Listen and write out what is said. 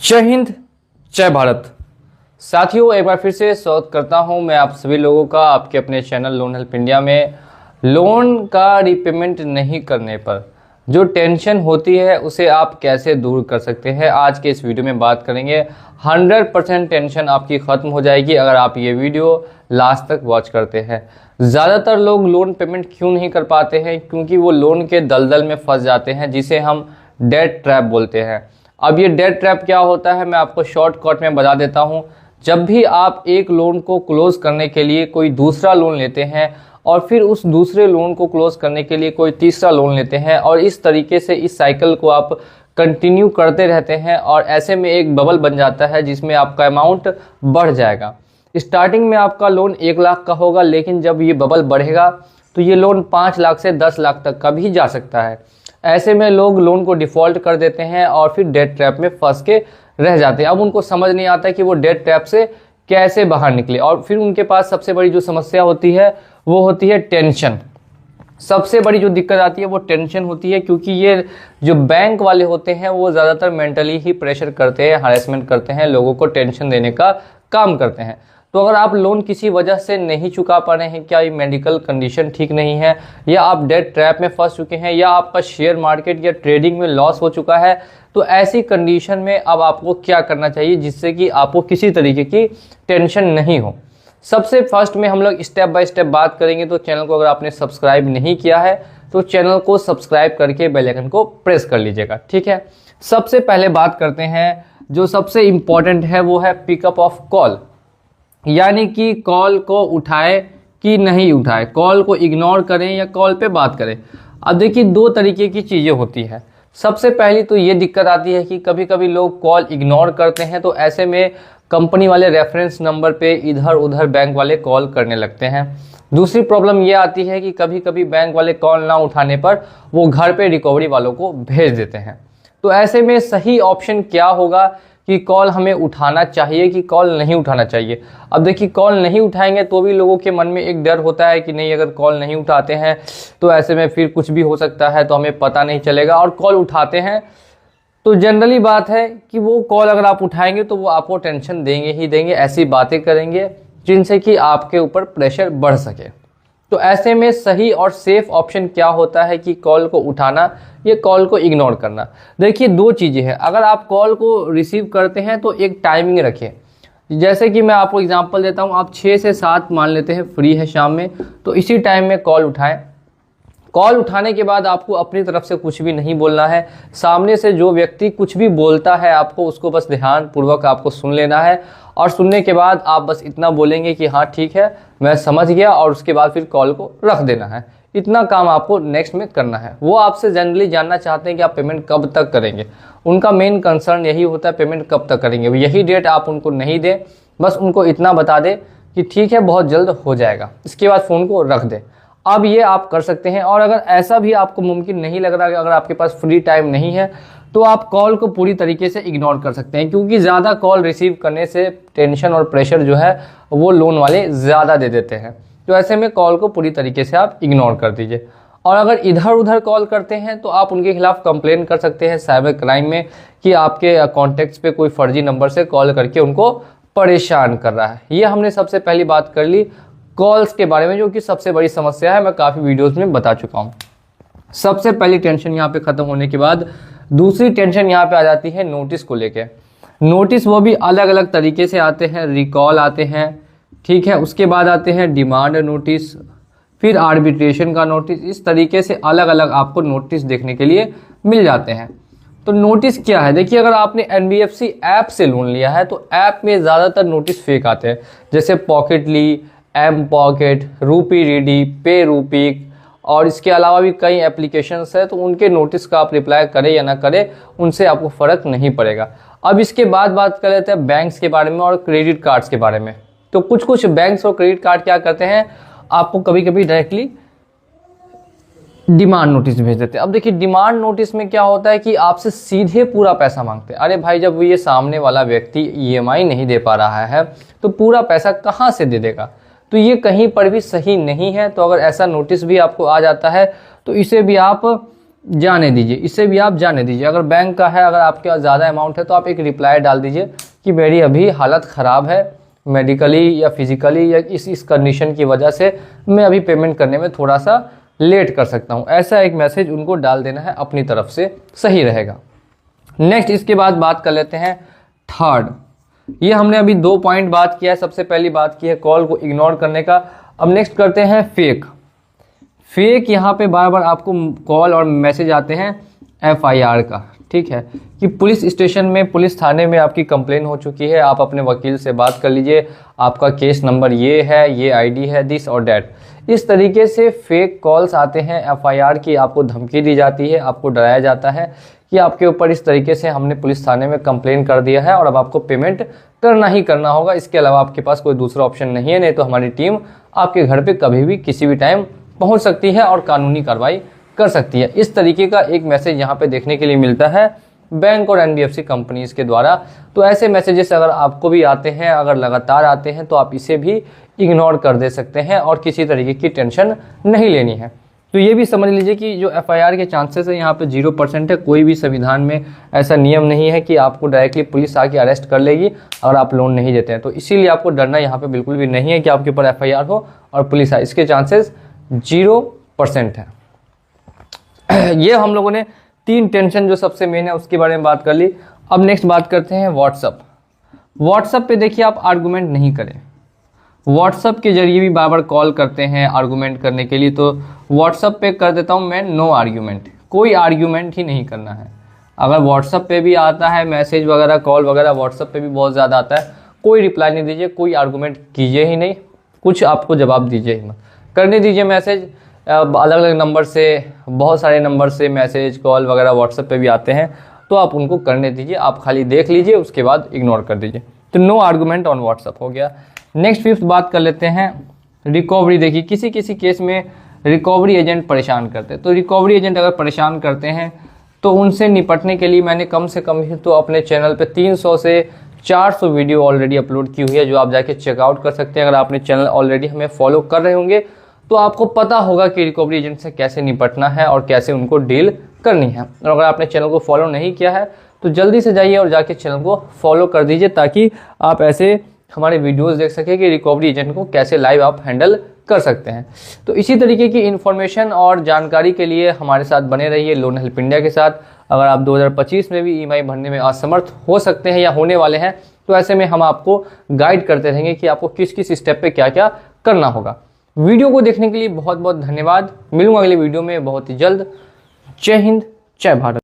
जय हिंद, जय भारत। साथियों, एक बार फिर से स्वागत करता हूं मैं आप सभी लोगों का आपके अपने चैनल लोन हेल्प इंडिया में। लोन का रीपेमेंट नहीं करने पर जो टेंशन होती है उसे आप कैसे दूर कर सकते हैं, आज के इस वीडियो में बात करेंगे। 100% टेंशन आपकी ख़त्म हो जाएगी अगर आप ये वीडियो लास्ट तक वॉच करते हैं। ज़्यादातर लोग लोन पेमेंट क्यों नहीं कर पाते हैं? क्योंकि वो लोन के दलदल में फंस जाते हैं, जिसे हम डेट ट्रैप बोलते हैं। अब ये डेट ट्रैप क्या होता है मैं आपको शॉर्टकट में बता देता हूँ। जब भी आप एक लोन को क्लोज करने के लिए कोई दूसरा लोन लेते हैं और फिर उस दूसरे लोन को क्लोज करने के लिए कोई तीसरा लोन लेते हैं और इस तरीके से इस साइकिल को आप कंटिन्यू करते रहते हैं और ऐसे में एक बबल बन जाता है जिसमें आपका अमाउंट बढ़ जाएगा। स्टार्टिंग में आपका लोन 1 लाख का होगा, लेकिन जब ये बबल बढ़ेगा तो ये लोन 5 लाख से 10 लाख तक का भी जा सकता है। ऐसे में लोग लोन को डिफ़ॉल्ट कर देते हैं और फिर डेट ट्रैप में फंस के रह जाते हैं। अब उनको समझ नहीं आता कि वो डेट ट्रैप से कैसे बाहर निकले, और फिर उनके पास सबसे बड़ी जो समस्या होती है वो होती है टेंशन। सबसे बड़ी जो दिक्कत आती है वो टेंशन होती है, क्योंकि ये जो बैंक वाले होते हैं वो ज़्यादातर मेंटली ही प्रेशर करते हैं, हरेसमेंट करते हैं, लोगों को टेंशन देने का काम करते हैं। तो अगर आप लोन किसी वजह से नहीं चुका पा रहे हैं, क्या ये मेडिकल कंडीशन ठीक नहीं है, या आप डेट ट्रैप में फंस चुके हैं, या आपका शेयर मार्केट या ट्रेडिंग में लॉस हो चुका है, तो ऐसी कंडीशन में अब आपको क्या करना चाहिए जिससे कि आपको किसी तरीके की टेंशन नहीं हो। सबसे फर्स्ट में हम लोग स्टेप बाय स्टेप बात करेंगे। तो चैनल को अगर आपने सब्सक्राइब नहीं किया है तो चैनल को सब्सक्राइब करके बेल आइकन को प्रेस कर लीजिएगा, ठीक है। सबसे पहले बात करते हैं, जो सबसे इम्पॉर्टेंट है वो है पिकअप ऑफ कॉल, यानी कि कॉल को उठाए कि नहीं उठाए, कॉल को इग्नोर करें या कॉल पे बात करें। अब देखिए, 2 तरीके की चीज़ें होती है। सबसे पहली तो ये दिक्कत आती है कि कभी कभी लोग कॉल इग्नोर करते हैं, तो ऐसे में कंपनी वाले रेफरेंस नंबर पे इधर उधर बैंक वाले कॉल करने लगते हैं। दूसरी प्रॉब्लम ये आती है कि कभी कभी बैंक वाले कॉल ना उठाने पर वो घर पे रिकवरी वालों को भेज देते हैं। तो ऐसे में सही ऑप्शन क्या होगा कि कॉल हमें उठाना चाहिए कि कॉल नहीं उठाना चाहिए। अब देखिए, कॉल नहीं उठाएंगे तो भी लोगों के मन में एक डर होता है कि नहीं, अगर कॉल नहीं उठाते हैं तो ऐसे में फिर कुछ भी हो सकता है, तो हमें पता नहीं चलेगा। और कॉल उठाते हैं तो जनरली बात है कि वो कॉल अगर आप उठाएंगे तो वो आपको टेंशन देंगे ही देंगे, ऐसी बातें करेंगे जिनसे कि आपके ऊपर प्रेशर बढ़ सके। तो ऐसे में सही और सेफ ऑप्शन क्या होता है कि कॉल को उठाना या कॉल को इग्नोर करना। देखिए, 2 चीज़ें हैं। अगर आप कॉल को रिसीव करते हैं तो एक टाइमिंग रखें। जैसे कि मैं आपको एग्जांपल देता हूं, आप 6 से 7 मान लेते हैं फ्री है शाम में, तो इसी टाइम में कॉल उठाएं। कॉल उठाने के बाद आपको अपनी तरफ से कुछ भी नहीं बोलना है। सामने से जो व्यक्ति कुछ भी बोलता है आपको उसको बस ध्यानपूर्वक आपको सुन लेना है, और सुनने के बाद आप बस इतना बोलेंगे कि हाँ ठीक है, मैं समझ गया, और उसके बाद फिर कॉल को रख देना है। इतना काम आपको नेक्स्ट में करना है। वो आपसे जनरली जानना चाहते हैं कि आप पेमेंट कब तक करेंगे। उनका मेन कंसर्न यही होता है, पेमेंट कब तक करेंगे। यही डेट आप उनको नहीं दें, बस उनको इतना बता दें कि ठीक है बहुत जल्द हो जाएगा, इसके बाद फ़ोन को रख दें। अब ये आप कर सकते हैं। और अगर ऐसा भी आपको मुमकिन नहीं लग रहा कि अगर आपके पास फ्री टाइम नहीं है, तो आप कॉल को पूरी तरीके से इग्नोर कर सकते हैं, क्योंकि ज़्यादा कॉल रिसीव करने से टेंशन और प्रेशर जो है वो लोन वाले ज़्यादा दे देते हैं। तो ऐसे में कॉल को पूरी तरीके से आप इग्नोर कर दीजिए। और अगर इधर उधर कॉल करते हैं तो आप उनके खिलाफ कंप्लेन कर सकते हैं साइबर क्राइम में कि आपके कॉन्टैक्ट्स पे कोई फर्जी नंबर से कॉल करके उनको परेशान कर रहा है। ये हमने सबसे पहली बात कर ली कॉल्स के बारे में, जो कि सबसे बड़ी समस्या है, मैं काफ़ी वीडियोस में बता चुका हूँ। सबसे पहली टेंशन यहाँ पे ख़त्म होने के बाद दूसरी टेंशन यहाँ पे आ जाती है नोटिस को लेके। नोटिस वो भी अलग अलग तरीके से आते हैं, रिकॉल आते हैं, ठीक है, उसके बाद आते हैं डिमांड नोटिस, फिर आर्बिट्रेशन का नोटिस। इस तरीके से अलग अलग आपको नोटिस देखने के लिए मिल जाते हैं। तो नोटिस क्या है, देखिए, अगर आपने NBFC ऐप से लोन लिया है तो ऐप में ज़्यादातर नोटिस फेक आते हैं, जैसे पॉकेटली, एम पॉकेट, रूपी रीडी, पे रूपी, और इसके अलावा भी कई एप्लीकेशंस है। तो उनके नोटिस का आप रिप्लाई करें या ना करें, उनसे आपको फ़र्क नहीं पड़ेगा। अब इसके बाद बात कर लेते हैं बैंक्स के बारे में और क्रेडिट कार्ड्स के बारे में। तो कुछ बैंक्स और क्रेडिट कार्ड क्या करते हैं, आपको कभी कभी डायरेक्टली डिमांड नोटिस भेज देते हैं। अब देखिए, डिमांड नोटिस में क्या होता है कि आपसे सीधे पूरा पैसा मांगते हैं। अरे भाई, जब ये सामने वाला व्यक्ति EMI नहीं दे पा रहा है तो पूरा पैसा कहाँ से दे देगा? तो ये कहीं पर भी सही नहीं है। तो अगर ऐसा नोटिस भी आपको आ जाता है तो इसे भी आप जाने दीजिए, इसे भी आप जाने दीजिए। अगर बैंक का है, अगर आपके पास ज़्यादा अमाउंट है तो आप एक रिप्लाई डाल दीजिए कि मेरी अभी हालत ख़राब है मेडिकली या फिजिकली, या इस कंडीशन की वजह से मैं अभी पेमेंट करने में थोड़ा सा लेट कर सकता हूँ। ऐसा एक मैसेज उनको डाल देना है अपनी तरफ से, सही रहेगा। नेक्स्ट इसके बाद बात कर लेते हैं थर्ड। ये हमने अभी 2 पॉइंट बात किया है। सबसे पहली बात की है कॉल को इग्नोर करने का। अब नेक्स्ट करते हैं फेक। फेक यहाँ पे बार बार आपको कॉल और मैसेज आते हैं FIR का, ठीक है, कि पुलिस स्टेशन में, पुलिस थाने में आपकी कंप्लेन हो चुकी है, आप अपने वकील से बात कर लीजिए, आपका केस नंबर ये है, ये ID है, दिस और डैट। इस तरीके से फेक कॉल्स आते हैं FIR की, आपको धमकी दी जाती है, आपको डराया जाता है कि आपके ऊपर इस तरीके से हमने पुलिस थाने में कंप्लेन कर दिया है और अब आपको पेमेंट करना ही करना होगा, इसके अलावा आपके पास कोई दूसरा ऑप्शन नहीं है, नहीं तो हमारी टीम आपके घर पे कभी भी किसी भी टाइम पहुंच सकती है और कानूनी कार्रवाई कर सकती है। इस तरीके का एक मैसेज यहाँ पे देखने के लिए मिलता है बैंक और NBFC कंपनीज के द्वारा। तो ऐसे मैसेजेस अगर आपको भी आते हैं, अगर लगातार आते हैं, तो आप इसे भी इग्नोर कर दे सकते हैं और किसी तरीके की टेंशन नहीं लेनी है। तो ये भी समझ लीजिए कि जो FIR के चांसेस है यहाँ पे 0% है। कोई भी संविधान में ऐसा नियम नहीं है कि आपको डायरेक्टली पुलिस आके अरेस्ट कर लेगी अगर आप लोन नहीं देते हैं। तो इसीलिए आपको डरना यहाँ पे बिल्कुल भी नहीं है कि आपके ऊपर FIR हो और पुलिस आए, इसके चांसेस 0% है। ये हम लोगों ने 3 टेंशन जो सबसे मेन है उसके बारे में बात कर ली। अब नेक्स्ट बात करते हैं व्हाट्सअप। व्हाट्सअप पे देखिए आप आर्गूमेंट नहीं करें। व्हाट्सअप के जरिए भी बार बार कॉल करते हैं आर्गूमेंट करने के लिए, तो व्हाट्सअप पे कर देता हूँ मैं नो आर्ग्यूमेंट। कोई आर्ग्यूमेंट ही नहीं करना है। अगर व्हाट्सअप पे भी आता है मैसेज वगैरह, कॉल वगैरह, व्हाट्सअप पे भी बहुत ज़्यादा आता है, कोई रिप्लाई नहीं दीजिए, कोई आर्गूमेंट कीजिए ही नहीं, कुछ आपको जवाब दीजिए ही मत, करने दीजिए मैसेज। अलग अलग नंबर से, बहुत सारे नंबर से मैसेज कॉल वगैरह व्हाट्सएप पे भी आते हैं, तो आप उनको करने दीजिए, आप खाली देख लीजिए, उसके बाद इग्नोर कर दीजिए। तो नो आर्गूमेंट ऑन व्हाट्सएप हो गया। नेक्स्ट 5th बात कर लेते हैं रिकवरी। देखिए किसी किसी केस में रिकवरी एजेंट परेशान करते हैं। तो रिकवरी एजेंट अगर परेशान करते हैं तो उनसे निपटने के लिए मैंने कम से कम ही तो अपने चैनल पे 300 से 400 वीडियो ऑलरेडी अपलोड की हुई है, जो आप जाके चेकआउट कर सकते हैं। अगर आपने चैनल ऑलरेडी हमें फॉलो कर रहे होंगे तो आपको पता होगा कि रिकवरी एजेंट से कैसे निपटना है और कैसे उनको डील करनी है। और अगर आपने चैनल को फॉलो नहीं किया है तो जल्दी से जाइए और जाके चैनल को फॉलो कर दीजिए, ताकि आप ऐसे हमारे वीडियोस देख सकें कि रिकवरी एजेंट को कैसे लाइव आप हैंडल कर सकते हैं। तो इसी तरीके की इन्फॉर्मेशन और जानकारी के लिए हमारे साथ बने रहिए लोन हेल्प इंडिया के साथ। अगर आप 2025 में भी EMI भरने में असमर्थ हो सकते हैं या होने वाले हैं, तो ऐसे में हम आपको गाइड करते रहेंगे कि आपको किस किस स्टेप पे क्या क्या करना होगा। वीडियो को देखने के लिए बहुत बहुत धन्यवाद। मिलूंगा अगले वीडियो में बहुत ही जल्द। जय हिंद, जय भारत।